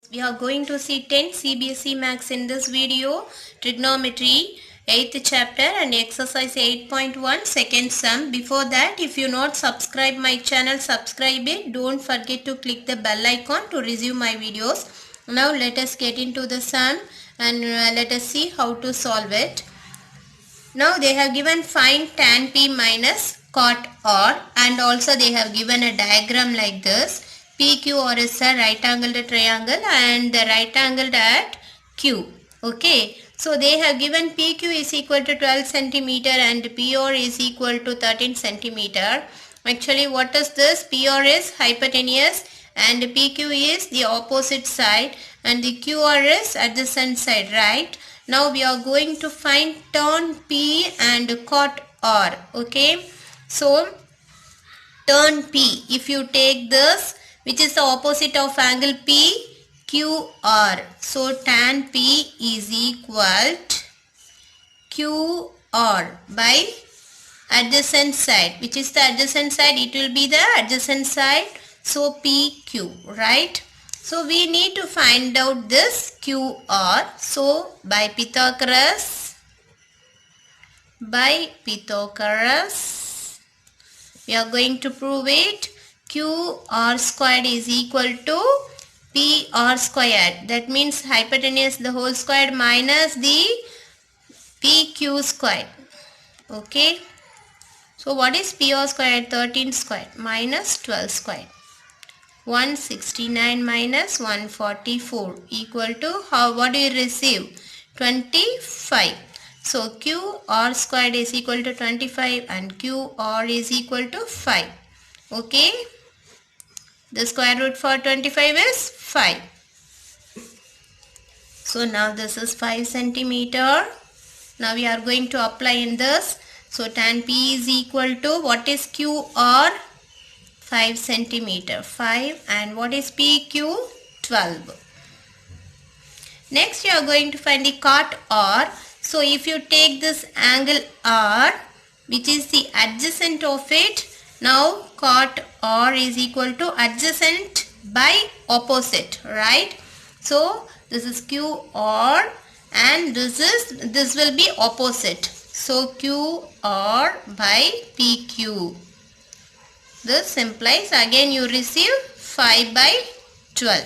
We are going to see 10 CBSE Maths in this video. Trigonometry, 8th chapter and exercise 8.1 second sum. Before that, if you not subscribe my channel, subscribe it. Don't forget to click the bell icon to receive my videos. Now let us get into the sum and let us see how to solve it. Now they have given find tan p minus cot r, and also they have given a diagram like this. PQR is a right angled triangle and the right angled at Q. Okay. So they have given PQ is equal to 12 centimeter and PR is equal to 13 centimeter. Actually what is this? PR is hypotenuse and PQ is the opposite side and the QR is adjacent side, right? Now we are going to find tan P and cot R. Okay. So tan P, if you take this, which is the opposite of angle P, QR. So tan P is equal to QR by adjacent side. Which is the adjacent side? It will be the adjacent side. So PQ, right? So we need to find out this QR. So by Pythagoras, we are going to prove it. QR squared is equal to PR squared. That means hypotenuse the whole squared minus the PQ squared. Okay. So what is PR squared? 13 squared minus 12 squared. 169 minus 144 equal to what do you receive? 25. So QR squared is equal to 25 and QR is equal to 5. Okay. The square root for 25 is 5. So now this is 5 centimeter. Now we are going to apply in this. So tan P is equal to, what is QR? 5 centimeter. 5 and what is PQ? 12. Next you are going to find the cot R. So if you take this angle R, which is the adjacent of it, now cot R is equal to adjacent by opposite, right? So this is QR and this will be opposite. So QR by PQ. This implies again you receive 5 by 12.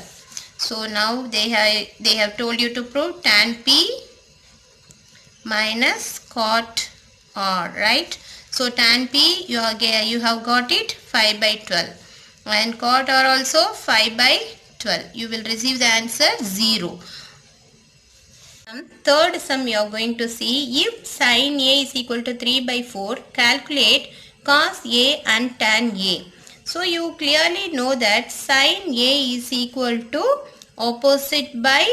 So now they have told you to prove tan P minus cot R, right? So tan P you have got it 5 by 12 and cot R also 5 by 12. You will receive the answer 0. Third sum you are going to see. If sin A is equal to 3 by 4, calculate cos A and tan A. So you clearly know that sin A is equal to opposite by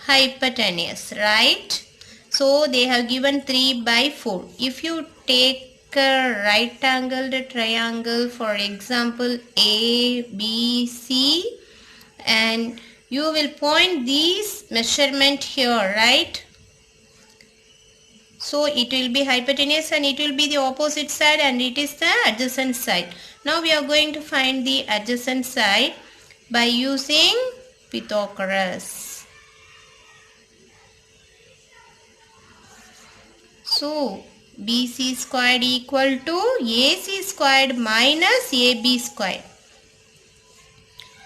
hypotenuse, right? So they have given 3 by 4. If you take a right angled triangle, for example A, B, C, and you will point these measurement here, right? So it will be hypotenuse and it will be the opposite side and it is the adjacent side. Now we are going to find the adjacent side by using Pythagoras. So BC squared equal to AC squared minus AB squared.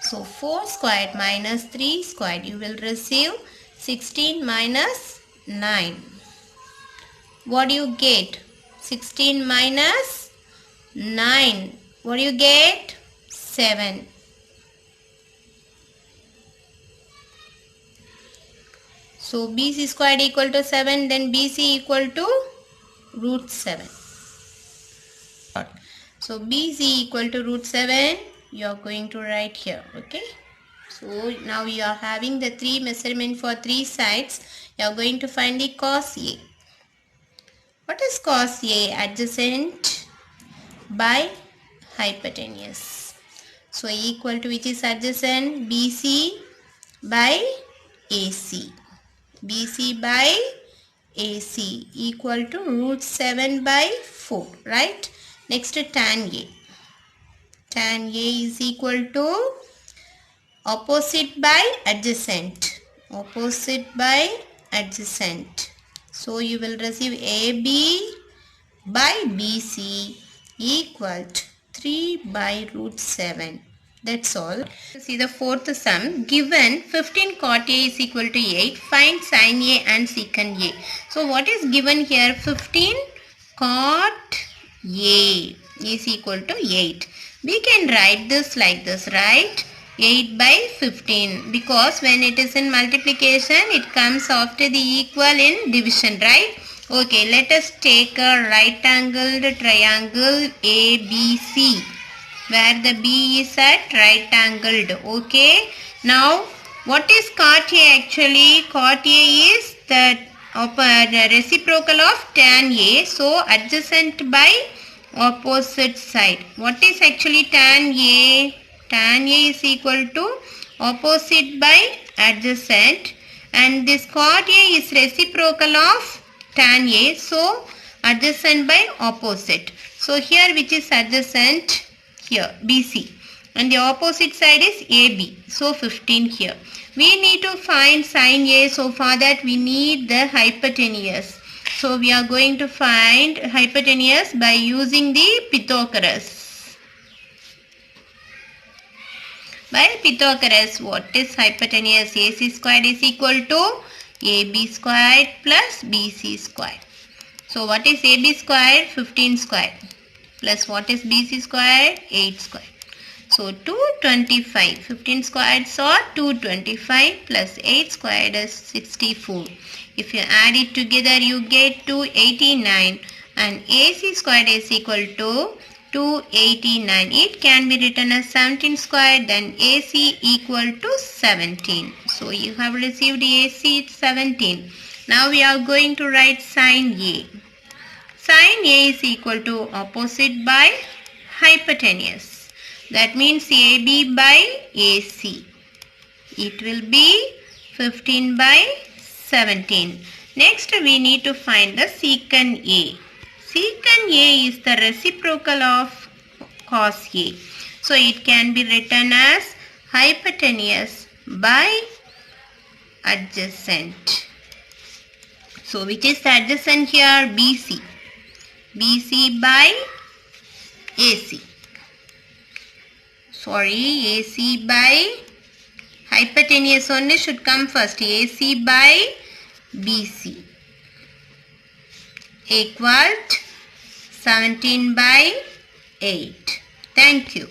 So 4 squared minus 3 squared, you will receive 16 minus 9. What do you get? 16 minus 9. What do you get? 7. So BC squared equal to 7, then BC equal to root 7. So BC equal to root 7, you are going to write here. Okay. So now you are having the 3 measurement for 3 sides. You are going to find the cos A. What is cos A? Adjacent by hypotenuse. So equal to, which is adjacent? BC by AC. BC by AC equal to root 7 by 4, right? Next tan A. Tan A is equal to opposite by adjacent. Opposite by adjacent. So you will receive AB by BC equal to 3 by root 7. That's all. See the fourth sum. Given 15 cot A is equal to 8. Find sin A and secant A. So what is given here? 15 cot A is equal to 8. We can write this like this, right? 8 by 15, because when it is in multiplication it comes after the equal in division, right? Okay, let us take a right angled triangle ABC where the B is at right angled. Okay, now what is cot A actually? Cot A is the reciprocal of tan A, so adjacent by opposite side. What is actually tan A? Tan A is equal to opposite by adjacent, and this cot A is reciprocal of tan A, so adjacent by opposite. So here which is adjacent? Here BC, and the opposite side is AB, so 15 here. We need to find sin A, so for that we need the hypotenuse. So we are going to find hypotenuse by using the Pythagoras. By Pythagoras, what is hypotenuse? AC squared is equal to AB squared plus BC squared. So what is AB squared? 15 squared. Plus what is BC squared? 8 squared. So 225. 15 squared so 225 plus 8 squared is 64. If you add it together you get 289, and AC squared is equal to 289. It can be written as 17 squared, then AC equal to 17. So you have received AC 17. Now we are going to write sin A. Sin A is equal to opposite by hypotenuse. That means AB by AC. It will be 15 by 17. Next we need to find the secant A. Secant A is the reciprocal of cos A. So it can be written as hypotenuse by adjacent. So which is the adjacent here? BC. BC by AC. AC by hypotenuse only should come first. AC by BC equal 17 by 8. Thank you.